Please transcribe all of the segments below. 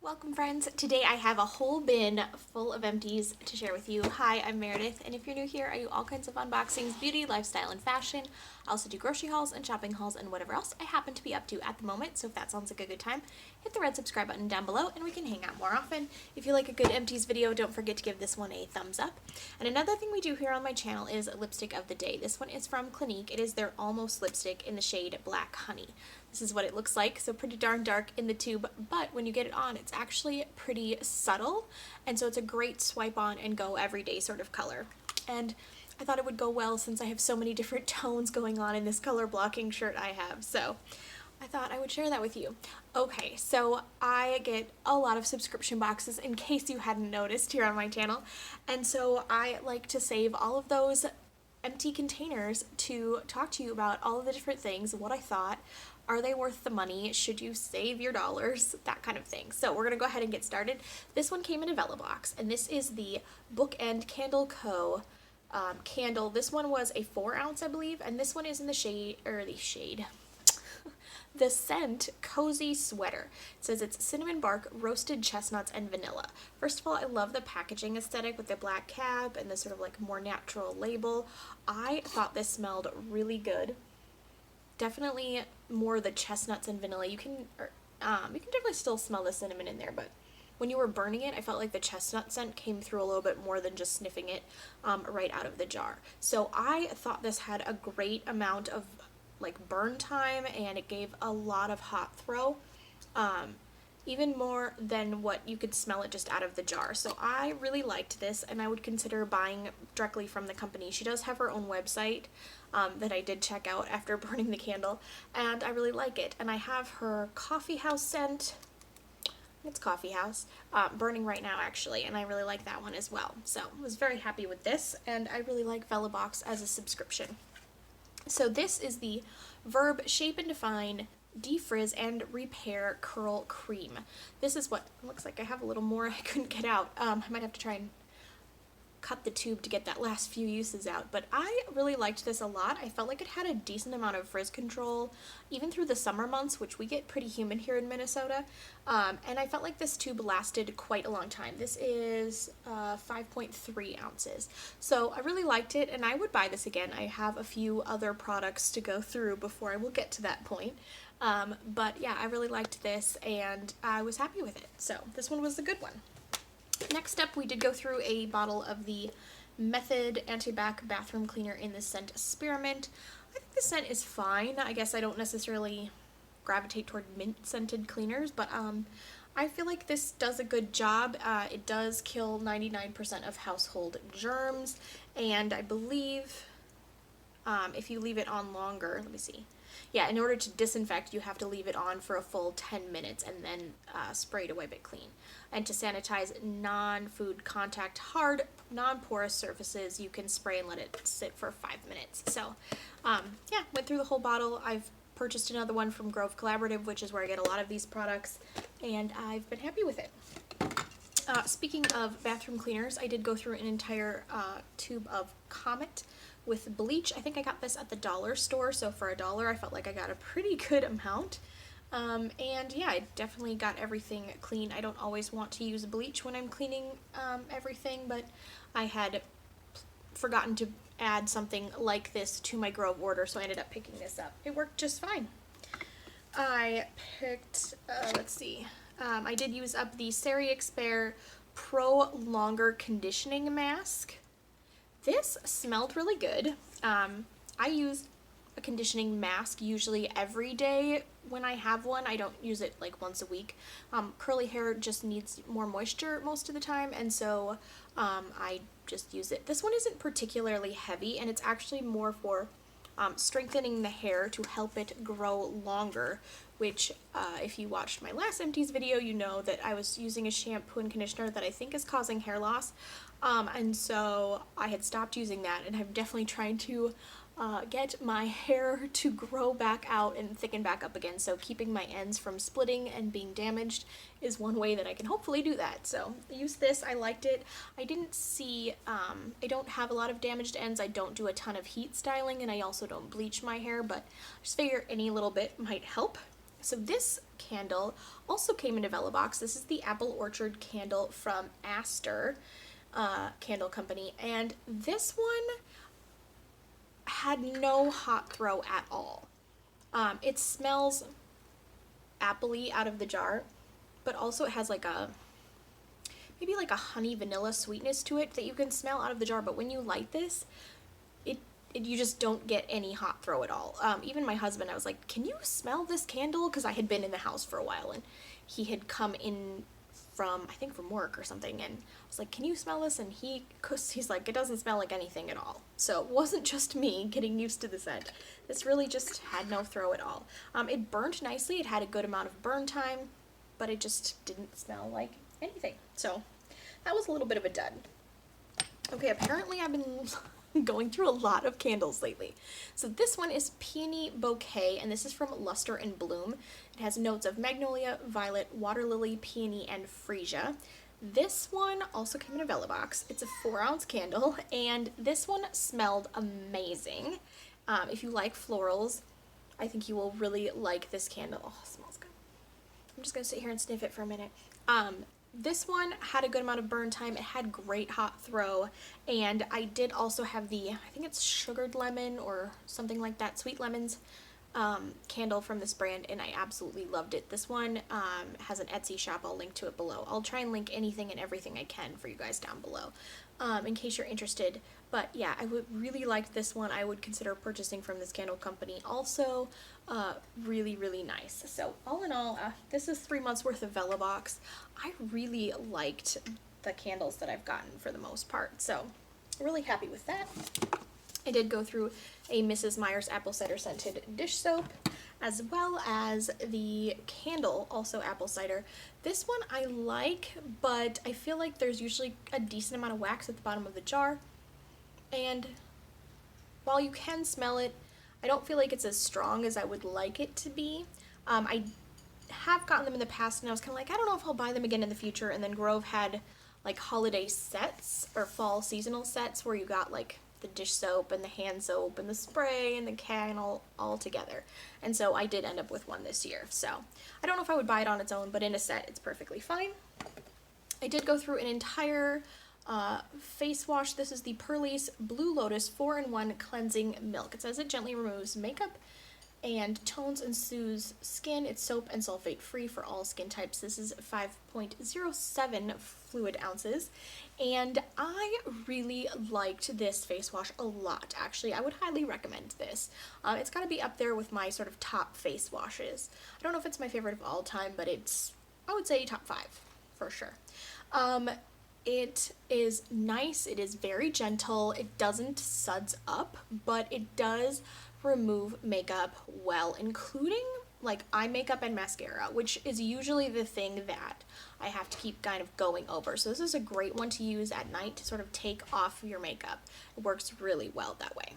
Welcome friends. Today I have a whole bin full of empties to share with you. Hi, I'm Meredith, and if you're new here, I do all kinds of unboxings, beauty, lifestyle, and fashion. I also do grocery hauls and shopping hauls and whatever else I happen to be up to at the moment, so if that sounds like a good time, hit the red subscribe button down below and we can hang out more often. If you like a good empties video, don't forget to give this one a thumbs up. And another thing we do here on my channel is lipstick of the day. This one is from Clinique. It is their Almost lipstick in the shade Black Honey. This is what it looks like, so pretty darn dark in the tube, but when you get it on, it's actually pretty subtle, and so it's a great swipe on and go everyday sort of color. And I thought it would go well since I have so many different tones going on in this color blocking shirt I have, so I thought I would share that with you. Okay, so I get a lot of subscription boxes in case you hadn't noticed here on my channel, and so I like to save all of those empty containers to talk to you about all of the different things, what I thought. Are they worth the money? Should you save your dollars? That kind of thing. So we're gonna go ahead and get started. This one came in a Vella box, and this is the Bookend Candle Co. Candle. This one was a 4 ounce, I believe, and this one is in the the scent Cozy Sweater. It says it's cinnamon bark, roasted chestnuts, and vanilla. First of all, I love the packaging aesthetic with the black cap and the sort of like more natural label. I thought this smelled really good. Definitely more the chestnuts and vanilla. You can definitely still smell the cinnamon in there, but when you were burning it, I felt like the chestnut scent came through a little bit more than just sniffing it right out of the jar. So I thought this had a great amount of like burn time, and it gave a lot of hot throw, even more than what you could smell it just out of the jar. So I really liked this, and I would consider buying directly from the company. She does have her own website that I did check out after burning the candle, and I really like it. And I have her coffee house scent. It's coffee house burning right now actually, and I really like that one as well. So I was very happy with this, and I really like Vella Box as a subscription. So this is the Verb Shape and Define Defrizz and Repair Curl Cream. This is what it looks like. I have a little more I couldn't get out. I might have to try and cut the tube to get that last few uses out, but I really liked this a lot. I felt like it had a decent amount of frizz control even through the summer months, which we get pretty humid here in Minnesota, and I felt like this tube lasted quite a long time. This is 5.3 ounces, so I really liked it, and I would buy this again. I have a few other products to go through before I will get to that point, but yeah, I really liked this and I was happy with it, so this one was a good one. Next up, we did go through a bottle of the Method Antibac Bathroom Cleaner in the scent Spearmint. I think the scent is fine. I guess I don't necessarily gravitate toward mint-scented cleaners, but I feel like this does a good job. It does kill 99% of household germs, and I believe if you leave it on longer, let me see. Yeah, in order to disinfect, you have to leave it on for a full 10 minutes and then spray to wipe it clean. And to sanitize non-food contact, hard, non-porous surfaces, you can spray and let it sit for 5 minutes. So, yeah, went through the whole bottle. I've purchased another one from Grove Collaborative, which is where I get a lot of these products, and I've been happy with it. Speaking of bathroom cleaners, I did go through an entire tube of Comet with bleach. I think I got this at the dollar store, so for $1 I felt like I got a pretty good amount. And yeah, I definitely got everything clean. I don't always want to use bleach when I'm cleaning everything, but I had forgotten to add something like this to my Grove order, so I ended up picking this up. It worked just fine. I picked, let's see, I did use up the SeriExpert Pro Longer Conditioning Mask. This smelled really good. I use a conditioning mask usually every day when I have one. I don't use it like once a week. Curly hair just needs more moisture most of the time, and so I just use it. This one isn't particularly heavy, and it's actually more for strengthening the hair to help it grow longer, which if you watched my last Empties video, you know that I was using a shampoo and conditioner that I think is causing hair loss, and so I had stopped using that, and I'm definitely trying to get my hair to grow back out and thicken back up again, so keeping my ends from splitting and being damaged is one way that I can hopefully do that. So I used this, I liked it. I didn't see, I don't have a lot of damaged ends, I don't do a ton of heat styling, and I also don't bleach my hair, but I just figure any little bit might help. So this candle also came in a Vela box. This is the Apple Orchard candle from Aster Candle Company, and this one had no hot throw at all. It smells appley out of the jar, but also it has like a maybe like a honey vanilla sweetness to it that you can smell out of the jar, but when you light this, you just don't get any hot throw at all. Even my husband, I was like, can you smell this candle? Because I had been in the house for a while, and he had come in from, I think from work or something, and I was like, can you smell this? And he's like, it doesn't smell like anything at all. So it wasn't just me getting used to the scent. This really just had no throw at all. It burned nicely. It had a good amount of burn time, but it just didn't smell like anything. So that was a little bit of a dud. Okay, apparently I've been going through a lot of candles lately. So this one is Peony Bouquet, and this is from Luster and Bloom. It has notes of magnolia, violet, water lily, peony, and freesia. This one also came in a Vela box. It's a 4-ounce candle, and this one smelled amazing. If you like florals, I think you will really like this candle. Oh, it smells good. I'm just gonna sit here and sniff it for a minute. This one had a good amount of burn time. It had great hot throw, and I did also have the, I think it's sugared lemon or something like that, sweet lemons candle from this brand, and I absolutely loved it. This one has an Etsy shop. I'll link to it below. I'll try and link anything and everything I can for you guys down below in case you're interested. But yeah, I would really like this one. I would consider purchasing from this candle company also. Really, really nice. So all in all, this is 3 months worth of Vela box. I really liked the candles that I've gotten for the most part, so really happy with that. I did go through a Mrs. Meyer's apple cider scented dish soap, as well as the candle, also apple cider. This one I like, but I feel like there's usually a decent amount of wax at the bottom of the jar, and while you can smell it, I don't feel like it's as strong as I would like it to be. I have gotten them in the past, and I was kind of like, I don't know if I'll buy them again in the future. And then Grove had like holiday sets or fall seasonal sets where you got like the dish soap and the hand soap and the spray and the candle all together. And so I did end up with one this year. So I don't know if I would buy it on its own, but in a set it's perfectly fine. I did go through an entire face wash. This is the Purley's Blue Lotus 4-in-1 Cleansing Milk. It says it gently removes makeup and tones and soothes skin. It's soap and sulfate free for all skin types. This is 5.07 fluid ounces, and I really liked this face wash a lot. Actually, I would highly recommend this. It's got to be up there with my sort of top face washes. I don't know if it's my favorite of all time, but it's, I would say, top 5 for sure. It is nice. It is very gentle. It doesn't suds up, but it does remove makeup well, including like eye makeup and mascara, which is usually the thing that I have to keep kind of going over. So this is a great one to use at night to sort of take off your makeup. It works really well that way.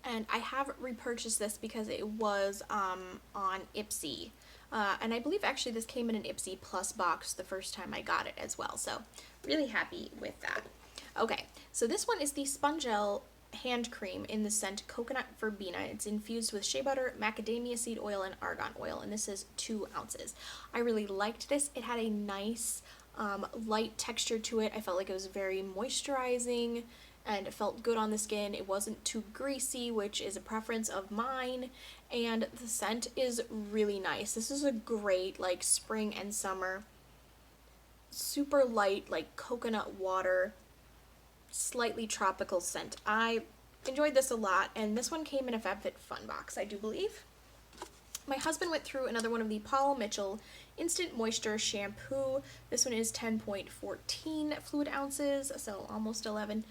And I have repurchased this because it was on IPSY. And I believe actually this came in an IPSY Plus box the first time I got it as well. So really happy with that. Okay, so this one is the Spongel hand cream in the scent Coconut Verbena. It's infused with shea butter, macadamia seed oil, and argan oil, and this is 2 ounces. I really liked this. It had a nice light texture to it. I felt like it was very moisturizing and it felt good on the skin. It wasn't too greasy, which is a preference of mine, and the scent is really nice. This is a great like spring and summer, super light like coconut water, slightly tropical scent. I enjoyed this a lot, and this one came in a FabFitFun box, I do believe. My husband went through another one of the Paul Mitchell Instant Moisture Shampoo. This one is 10.14 fluid ounces, so almost 11.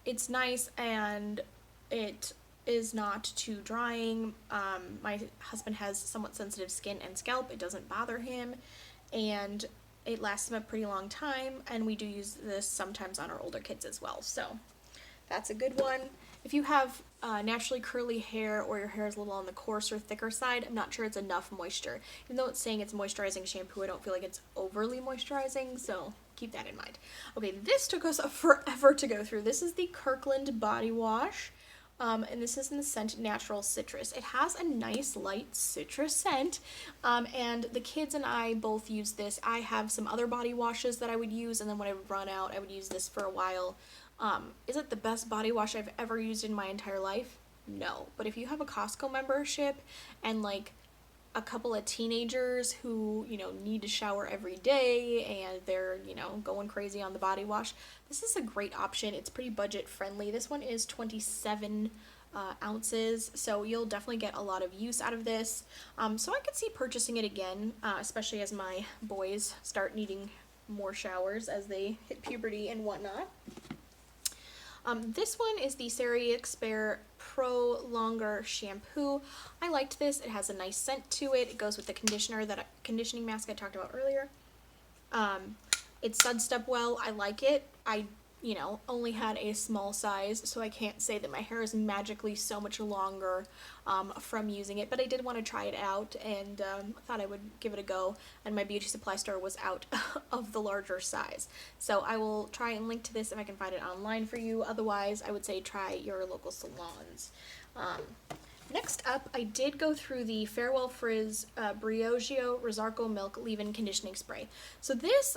It's nice, and it is not too drying. My husband has somewhat sensitive skin and scalp. It doesn't bother him, and it lasts him a pretty long time, and we do use this sometimes on our older kids as well, so that's a good one. If you have naturally curly hair, or your hair is a little on the coarser, thicker side, I'm not sure it's enough moisture. Even though it's saying it's moisturizing shampoo, I don't feel like it's overly moisturizing, so keep that in mind. Okay, this took us forever to go through. This is the Kirkland body wash. And this is in the scent Natural Citrus. It has a nice light citrus scent, and the kids and I both use this. I have some other body washes that I would use, and then when I would run out, I would use this for a while. Is it the best body wash I've ever used in my entire life? No. But if you have a Costco membership and like a couple of teenagers who, need to shower every day and they're, going crazy on the body wash, this is a great option. It's pretty budget friendly. This one is 27 ounces, so you'll definitely get a lot of use out of this. So I could see purchasing it again, especially as my boys start needing more showers as they hit puberty and whatnot. This one is the Expert Pro Longer Shampoo. I liked this. It has a nice scent to it. It goes with the conditioning mask I talked about earlier. It sudsed up well. I like it. I only had a small size, so I can't say that my hair is magically so much longer from using it, but I did want to try it out, and thought I would give it a go, and my beauty supply store was out of the larger size. So I will try and link to this if I can find it online for you. Otherwise, I would say try your local salons. Next up, I did go through the Farewell Frizz Briogeo Rosarco Milk Leave-In Conditioning Spray. So this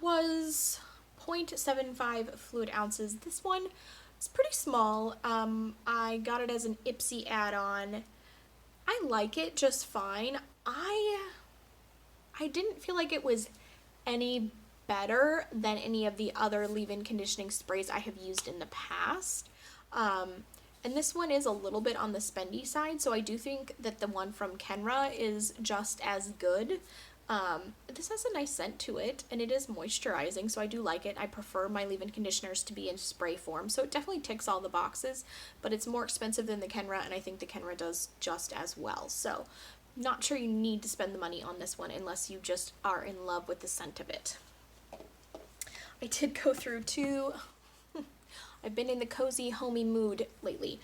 was 0.75 fluid ounces. This one is pretty small. I got it as an IPSY add-on. I like it just fine. I didn't feel like it was any better than any of the other leave-in conditioning sprays I have used in the past. And this one is a little bit on the spendy side, so I do think that the one from Kenra is just as good. This has a nice scent to it, and it is moisturizing, so I do like it. I prefer my leave-in conditioners to be in spray form, so it definitely ticks all the boxes, but it's more expensive than the Kenra, and I think the Kenra does just as well. So not sure you need to spend the money on this one unless you just are in love with the scent of it. I did go through two. I've been in the cozy, homey mood lately.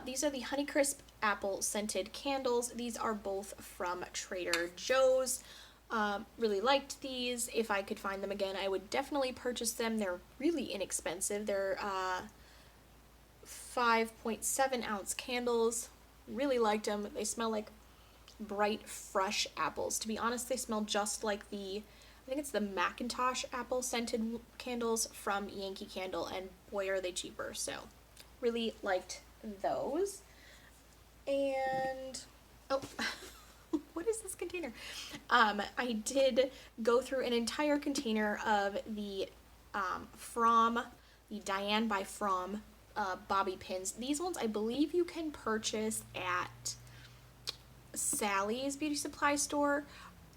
These are the Honeycrisp apple scented candles. These are both from Trader Joe's. Really liked these. If I could find them again, I would definitely purchase them. They're really inexpensive. They're 5.7 ounce candles. Really liked them. They smell like bright, fresh apples. To be honest, they smell just like I think it's the Macintosh apple scented candles from Yankee Candle, and boy are they cheaper. So really liked those. And oh, what is this container? I did go through an entire container of the Fromm, the Diane by Fromm bobby pins. These ones I believe you can purchase at Sally's beauty supply store.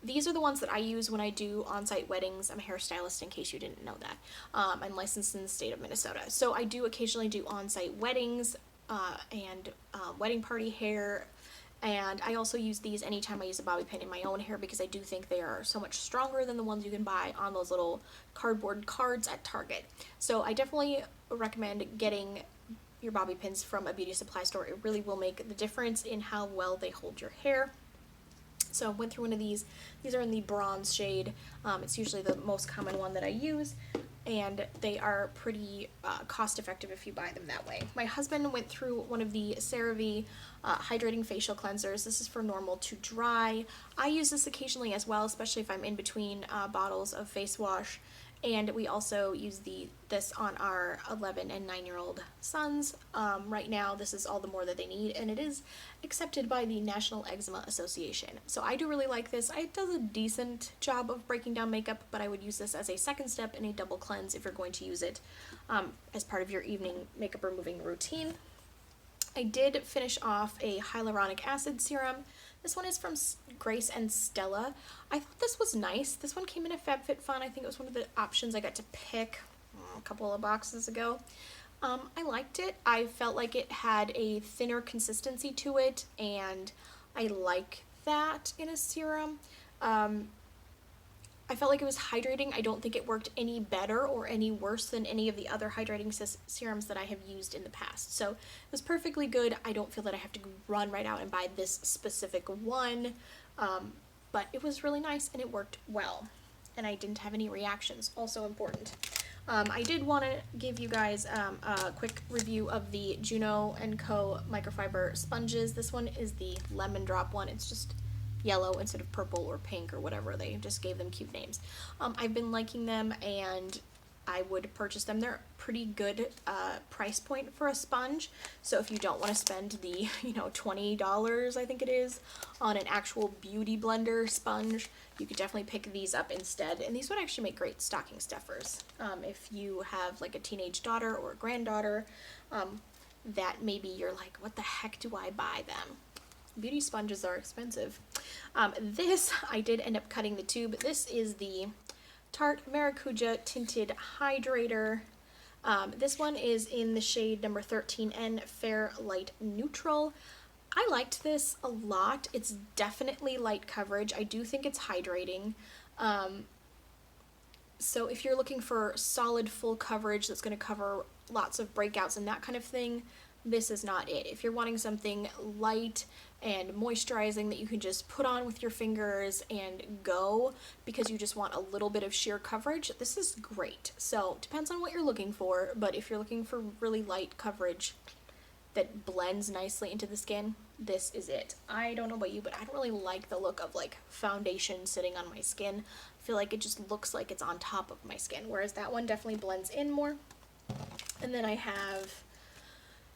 These are the ones that I use when I do on-site weddings. I'm a hairstylist, in case you didn't know that. I'm licensed in the state of Minnesota. So I do occasionally do on-site weddings and wedding party hair. And I also use these anytime I use a bobby pin in my own hair, because I do think they are so much stronger than the ones you can buy on those little cardboard cards at Target. So I definitely recommend getting your bobby pins from a beauty supply store. It really will make the difference in how well they hold your hair. So I went through one of these. These are in the bronze shade. It's usually the most common one that I use, and they are pretty cost effective if you buy them that way. My husband went through one of the CeraVe hydrating facial cleansers. This is for normal to dry. I use this occasionally as well, especially if I'm in between bottles of face wash. And we also use this on our 11 and 9-year-old sons. Right now, this is all the more that they need, and it is accepted by the National Eczema Association. So I do really like this. It does a decent job of breaking down makeup, but I would use this as a second step in a double cleanse if you're going to use it as part of your evening makeup removing routine. I did finish off a hyaluronic acid serum. This one is from Grace and Stella. I thought this was nice. This one came in a FabFitFun. I think it was one of the options I got to pick a couple of boxes ago. I liked it. I felt like it had a thinner consistency to it, and I like that in a serum. I felt like it was hydrating. I don't think it worked any better or any worse than any of the other hydrating serums that I have used in the past. So it was perfectly good. I don't feel that I have to run right out and buy this specific one, but it was really nice and it worked well. And I didn't have any reactions, also important. I did want to give you guys a quick review of the Juno & Co. microfiber sponges. This one is the lemon drop one. It's just yellow instead of purple or pink or whatever. They just gave them cute names. I've been liking them and I would purchase them. They're pretty good price point for a sponge. So if you don't want to spend the, $20 I think it is on an actual beauty blender sponge, you could definitely pick these up instead. And these would actually make great stocking stuffers. If you have like a teenage daughter or a granddaughter, that maybe you're like, what the heck do I buy them? Beauty sponges are expensive. This, I did end up cutting the tube. This is the Tarte Maracuja Tinted Hydrator. This one is in the shade number 13N Fair Light Neutral. I liked this a lot. It's definitely light coverage. I do think it's hydrating. So if you're looking for solid full coverage that's going to cover lots of breakouts and that kind of thing, this is not it. If you're wanting something light and moisturizing that you can just put on with your fingers and go because you just want a little bit of sheer coverage, this is great. So depends on what you're looking for, but if you're looking for really light coverage that blends nicely into the skin, this is it. I don't know about you, but I don't really like the look of like foundation sitting on my skin. I feel like it just looks like it's on top of my skin, whereas that one definitely blends in more. And then I have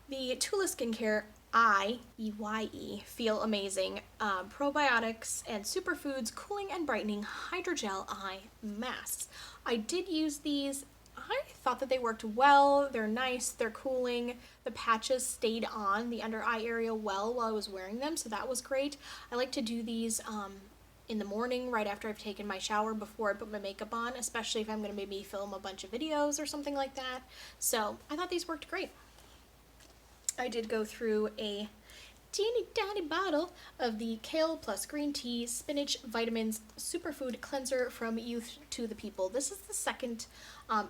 the Tula Skincare IPSY Feel Amazing Probiotics and Superfoods Cooling and Brightening Hydrogel Eye Masks. I did use these. I thought that they worked well. They're nice, they're cooling. The patches stayed on the under eye area well while I was wearing them, so that was great. I like to do these in the morning right after I've taken my shower before I put my makeup on, especially if I'm going to maybe film a bunch of videos or something like that. So I thought these worked great. I did go through a teeny tiny bottle of the Kale Plus Green Tea Spinach Vitamins Superfood Cleanser from Youth to the People. This is the second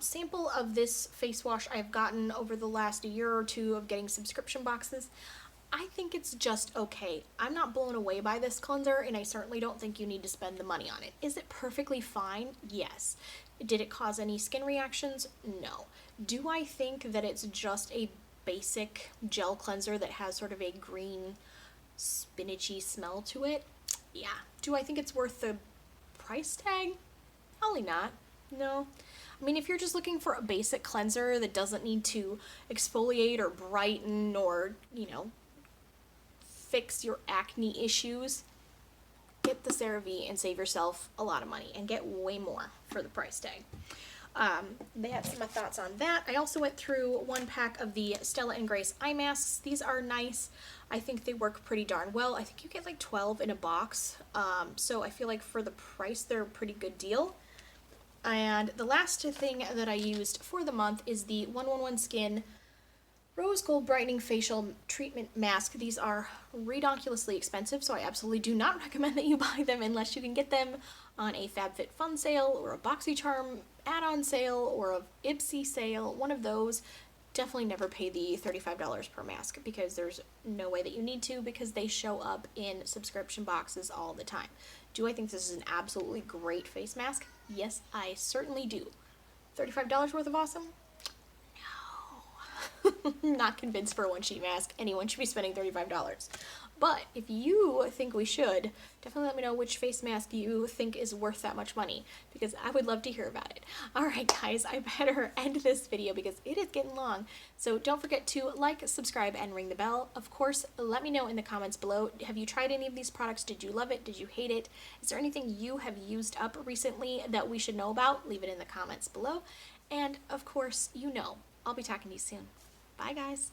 sample of this face wash I've gotten over the last year or two of getting subscription boxes. I think it's just okay. I'm not blown away by this cleanser, and I certainly don't think you need to spend the money on it. Is it perfectly fine? Yes. Did it cause any skin reactions? No. Do I think that it's just a basic gel cleanser that has sort of a green spinachy smell to it? Yeah. Do I think it's worth the price tag? Probably not. No. I mean, if you're just looking for a basic cleanser that doesn't need to exfoliate or brighten or, fix your acne issues, get the CeraVe and save yourself a lot of money and get way more for the price tag. That's my thoughts on that. I also went through one pack of the Stella & Grace eye masks. These are nice. I think they work pretty darn well. I think you get like 12 in a box. So I feel like for the price, they're a pretty good deal. And the last thing that I used for the month is the 111 Skin Rose Gold Brightening Facial Treatment Mask. These are redonkulously expensive, so I absolutely do not recommend that you buy them unless you can get them on a FabFitFun sale or a Boxycharm add-on sale or a IPSY sale, one of those. Definitely never pay the $35 per mask because there's no way that you need to, because they show up in subscription boxes all the time. Do I think this is an absolutely great face mask? Yes, I certainly do. $35 worth of awesome? Not convinced for a one sheet mask anyone should be spending $35. But if you think we should, definitely let me know which face mask you think is worth that much money, because I would love to hear about it. Alright guys, I better end this video because it is getting long. So don't forget to like, subscribe, and ring the bell. Of course, let me know in the comments below, have you tried any of these products? Did you love it? Did you hate it? Is there anything you have used up recently that we should know about? Leave it in the comments below. And of course, I'll be talking to you soon. Bye guys.